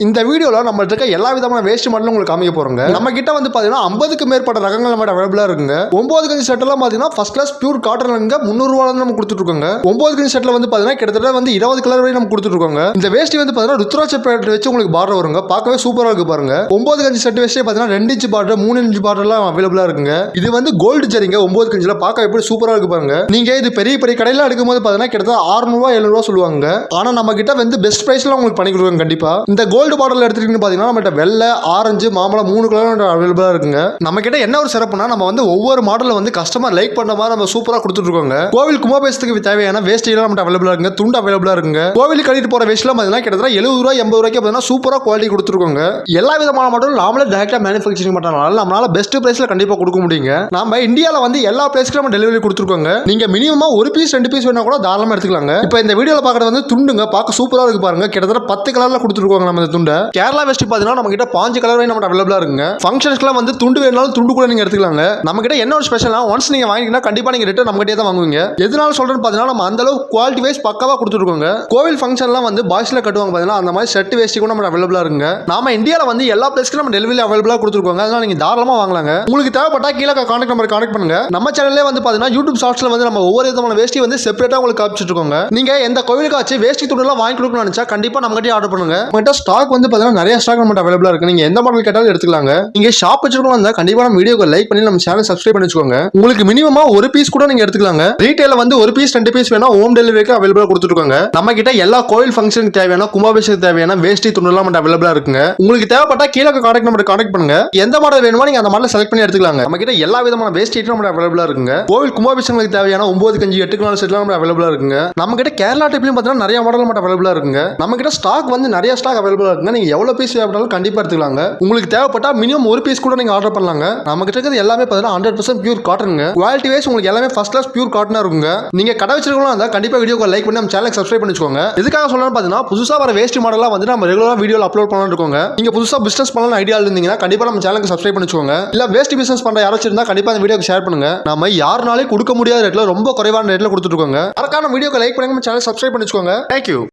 இந்த வீடியோல நம்ம இருக்க எல்லா விதமான வேஸ்ட் மாடலும் உங்களுக்கு காமிக்க போறோங்க. நம்ம கிட்ட வந்து பாத்தீங்கன்னா 50க்கு மேற்பட்ட ரகங்கள் நம்ம அவைலபிளா இருக்குங்க. 9 கஞ்சி செட் எல்லாம் பாத்தீங்கன்னா ஃபர்ஸ்ட் கிளாஸ் பியூர் காட்டன்லங்க 300 ரூபாயில நம்ம கொடுத்துட்டு இருக்கோங்க. 9 கஞ்சி செட்ல வந்து பாத்தீங்கன்னா கிட்டத்தட்ட வந்து 20 கலர் வரை நம்ம கொடுத்துட்டு இருக்கோங்க. இந்த வேஷ்டி வந்து பாத்தீங்கன்னா ருத்ராட்ச பேட் வச்சு உங்களுக்கு பார்டர் வருங்க. பார்க்கவே சூப்பரா இருக்கு பாருங்க. 9 கஞ்சி செட் வேஷ்டி பாத்தீங்கன்னா 2 இன்ச் பார்டர் 3 இன்ச் பார்டர் எல்லாம் அவைலபிளா இருக்குங்க. இது வந்து கோல்டு ஜரிங்க 9 கஞ்சில பார்க்க எப்படி சூப்பரா இருக்கு பாருங்க. நீங்க இது பெரிய பெரிய கடையில எடுக்கும்போது பாத்தீங்கன்னா கிட்டத்தட்ட 600 ரூபாய் 700 ரூபாய் சொல்லுவாங்க. ஆனா நம்ம கிட்ட வந்து பெஸ்ட் பிரைஸ்ல உங்களுக்கு பண்ணி கொடுக்குறோம் கண்டிப்பா. இந்த கோல்டு பார்டர்ல எடுத்துக்கிட்டு நம்மகிட்ட வெள்ளை ஆரஞ்சு மாம்பழம் 3 கலர் அவைலபிளா இருக்குங்க. நம்ம கிட்ட என்ன ஒரு சிறப்புனா நம்ம வந்து ஒவ்வொரு மாடல்ல வந்து கஸ்டமர் லைக் பண்ற மாதிரி நம்ம சூப்பரா கொடுத்துட்டு இருக்கோங்க. கோவில் கும்பாபிஷேகத்துக்கு தேவையான வேஷ்டி எல்லாம் நம்மகிட்ட அவைலபிளா இருக்குங்க. துண்டு அவைலபிளா இருக்குங்க. கோவில் கட்டிட்டு போற வேஷ்டிலாம் பாத்தீங்கன்னா கிட்டத்தட்ட 70 ரூபாய் 80 ரூபாய்க்கு பாத்தீங்கன்னா சூப்பரா குவாலிட்டி கொடுத்துருக்கோங்க. எல்லா விதமான மாடலும் நாமளே டைரக்டா மேனுஃபேக்சரிங் பண்றதுனால நம்மளால பெஸ்ட் பிரைஸ்ல கண்டிப்பா கொடுக்க முடியுங்க. நம்ம இந்தியால வந்து எல்லா பிளேஸ்க்கும் நம்ம டெலிவரி கொடுத்துருக்கோங்க. நீங்க மினிமமா ஒரு பீஸ் 2 பீஸ் வேணா கூட தாராளமா எடுத்துக்கலாங்க. இப்போ இந்த வீடியோல பாக்குறது வந்து துண்டுங்க. பார்க்க சூப்பரா இருக்கு பாருங்க. கிட்டத்தட்ட 10 கலர்ல கொடுத்துருக்கோங்க நம்ம இந்த துண்டை. கேரளா வேஷ்டி பாத்தீங்கன்னா நம்ம கிட்ட 5 கலர் நம்ம அவைலபிளா இருக்குங்க. ஃபங்க்ஷன்ஸ்க்குலாம் வந்து துண்டு வேணாலும் துண்டு கூட நீங்க எடுத்துக்கலாங்க. நம்ம கிட்ட என்ன ஒரு ஸ்பெஷல்னா ஒன்ஸ் நீங்க வாங்கிட்டீங்கன்னா கண்டிப்பா நீங்க ரிட்டர்ன் நம்ம கிட்டே தான் வாங்குவீங்க. எதனால சொல்றேன்னு பாத்தீங்கன்னா நம்ம அந்த அளவு குவாலிட்டி வைஸ் பக்காவா கொடுத்துருக்கோங்க. கோவில் ஃபங்க்ஷன்லாம் வந்து பாய்ஸ்ல கட்டுவாங்க பாத்தீங்கன்னா அந்த மாதிரி ஷர்ட் வேஷ்டி கூட நம்ம அவைலபிளா இருக்குங்க. நாம இந்தியால வந்து எல்லா பிளேஸ்க்கும் நம்ம டெலிவரி அவைலபிளா கொடுத்துருக்கோங்க. அதனால நீங்க தாராளமா வாங்கலாங்க. உங்களுக்கு தேவைப்பட்டா கீழே கான்டாக்ட் நம்பர் கான்டாக்ட் பண்ணுங்க. நம்ம சேனல்லே வந்து பாத்தீங்கன்னா யூடியூப் ஷார்ட்ஸ்ல வந்து நம்ம ஒவ்வொரு விதமான வேஷ்டி வந்து செப்பரேட்டா உங்களுக்கு காமிச்சிட்டு இருக்கோங்க. நீங்க எந்த கோவிலுக்காச்சு வேஷ்டி துண்டுலாம் வாங்கி கொடுக்கணும்னு நினைச்சா கண்டிப்பா நம்ம கிட்டே ஆர்டர் பண்ணுங்க. நம்மகிட்ட ஸ்டாக் வந்து பாத்தீங்கன்னா நிறைய ஸ்டாக் நம்ம அவைலபிளா இருக்கு. நீங்க எந்த மாடல் கேட்டாலும் எடுத்துக்கலாங்க. நீங்க ஷாப் வச்சிருக்கோம் இருந்தா கண்டிப்பா நம்ம வீடியோக்கு லைக் பண்ணி நம்ம சேனல் சப்ஸ்கிரைப் பண்ணி வச்சுக்கோங்க. உங்களுக்கு மினிமமா ஒரு பீஸ் கூட நீங்க எடுத்துக்கலாங்க. ரீட்டைல வந்து ஒரு பீஸ் 2 பீஸ் வேணா ஹோம் டெலிவரிக்கு அவைலபிளா கொடுத்துருக்காங்க. நம்ம கிட்ட எல்லா கோயில் ஃபங்க்ஷனுக்கு தேவையான கும்பாபிஷேகத்துக்கு தேவையான வேஷ்டி துண்டுலாம் நம்ம அவைலபிளா இருக்குங்க. உங்களுக்கு தேவைப்பட்டா கீழே கான்டாக்ட் நம்பர் கான்டாக்ட் பண்ணுங்க. எந்த மாடல் வேணுமோ நீங்க அந்த மாடல் செலக்ட் பண்ணி எடுத்துக்கலாங்க. நம்ம கிட்ட எல்லா விதமான வேஷ்டி நம்ம அவைலபிளா இருக்குங்க. கோவில் கும்பாபிஷேகத்துக்கு தேவையான 9 கஞ்சி 8 நாள் செட்லாம் நம்ம அவைலபிளா இருக்குங்க. நம்ம கிட்ட கேரளா டைப்லயும் பார்த்தீங்கன்னா நிறைய மாடல் மட்டும் அவைலபிளா இருக்குங்க. நம்ம கிட்ட ஸ்டாக் வந்து நிறைய ஸ்டாக் அவைலபிளா இருக்குங்க. நீங்க எவ்வளவு பீஸ் வேணாலும் கண்டிப்பா எடுத்துக்கலாங்க. உங்களுக்கு தேவைப்பட்டா மினிமம் ஒரு பீஸ் கூட நீங்க ஆர்டர் பண்ணலாங்க. நம்ம கிட்ட இருக்கிறது எல்லாமே பார்த்தீங்கன்னா 100% பியூர் காட்டனுங்க. குவாலிட்டி வைஸ் உங்களுக்கு எல்லாமே ஃபர்ஸ்ட் கிளாஸ் பியூர் காட்டனா இருக்குங்க. நீங்க கடை வச்சிருக்கவங்க இருந்தா கண்டிப்பா வீடியோக்கு லைக் பண்ணி நம்ம சேனலை சப்ஸ்கிரைப் பண்ணி வச்சுக்கோங்க. எதுக்காக சொல்லணும்னு பார்த்தீங்கன்னா புதுசா வர வேஸ்ட் மாடலாம் வந்து நம்ம ரெகுலரா வீடியோல அப்லோட் பண்ணலாம் இருக்கோங்க. நீங்க புதுசா பிசினஸ் பண்ணலாம் ஐடியா இருந்தீங்கன்னா கண்டிப்பா நம்ம சேனலுக்கு சப்ஸ்கிரைப் பண்ணி வச்சுக்கோங்க. இல்ல வேஸ்ட் பிசினஸ் பண்ற யாராச்சும் இருந்தா கண்டிப்பா இந்த வீடியோக்கு ஷேர் பண்ணுங்க. நம்ம யாருனாலே கொடுக்க முடியாத ரேட்ல ரொம்ப குறைவான ரேட்ல கொடுத்துட்டு இருக்கோங்க. அதற்கான வீடியோக்கு லைக் பண்ணி நம்ம சேனலை சப்ஸ்கிரைப் பண்ணி வச்சுக்கோங்க. Thank you.